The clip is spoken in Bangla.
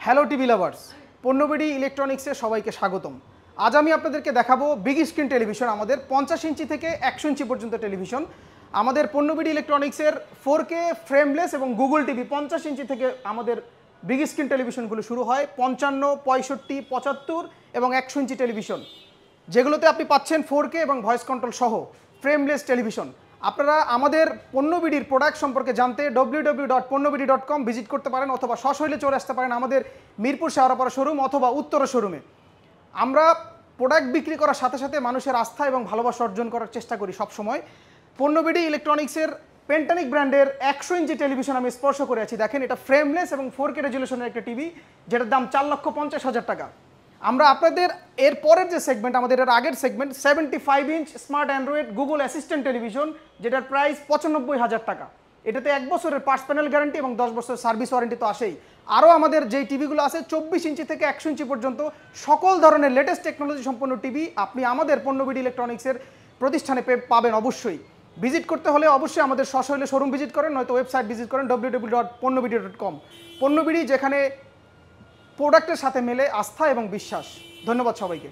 হ্যালো টিভি লাভার্স, পণ্যবিডি ইলেকট্রনিক্সে সবাইকে স্বাগতম। আজ আমি আপনাদেরকে দেখাবো বিগ স্ক্রিন টেলিভিশন, আমাদের 50 ইঞ্চি থেকে 100 ইঞ্চি পর্যন্ত টেলিভিশন। আমাদের পণ্যবিডি ইলেকট্রনিক্সের 4K ফ্রেমলেস এবং গুগল টিভি 50 ইঞ্চি থেকে আমাদের বিগ স্ক্রিন টেলিভিশনগুলো শুরু হয়। 55, 65, 75 এবং 100 ইঞ্চি টেলিভিশন, যেগুলোতে আপনি পাচ্ছেন 4K এবং ভয়েস কন্ট্রোল সহ ফ্রেমলেস টেলিভিশন। আপনারা আমাদের পণ্যবিডির প্রোডাক্ট সম্পর্কে জানতে www.ponnobidi.com ভিজিট করতে পারেন, অথবা সশৈলে চলে আসতে পারেন আমাদের মিরপুর শেওড়াপাড়া শোরুম অথবা উত্তরা শোরুমে। আমরা প্রোডাক্ট বিক্রি করার সাথে সাথে মানুষের আস্থা এবং ভালোবাসা অর্জন করার চেষ্টা করি সবসময়। পণ্যবিডি ইলেকট্রনিক্সের পেন্টানিক ব্র্যান্ডের 100 ইঞ্চি টেলিভিশন আমি স্পর্শ করে আছি। দেখেন, এটা ফ্রেমলেস এবং 4K রেজুলেশনের একটা টিভি, যেটার দাম 4,50,000 টাকা। আমরা আপনাদের এর পরের যে সেগমেন্ট, আমাদের এর আগের segment 75 inch smart Android Google assistant television, যেটার প্রাইস 95,000 টাকা। এটাতে 1 বছরের পার্টস প্যানেল গ্যারান্টি এবং 10 বছরের সার্ভিস ওয়ারেন্টি তো আসেই। আরও আমাদের যেই টিভিগুলো আছে 24 ইঞ্চি থেকে 100 ইঞ্চি পর্যন্ত সকল ধরনের লেটেস্ট টেকনোলজি সম্পন্ন টিভি আপনি আমাদের পণ্যবিডি ইলেকট্রনিক্সের প্রতিষ্ঠানে পাবেন। অবশ্যই ভিজিট করতে হলে অবশ্যই আমাদের সশৈলে শোরুম ভিজিট করেন, নয়তো ওয়েবসাইট ভিজিট করেন www.ponnobidi.com। পণ্যবিডি, যেখানে প্রোডাক্টের সাথে মেলে আস্থা এবং বিশ্বাস। ধন্যবাদ সবাইকে।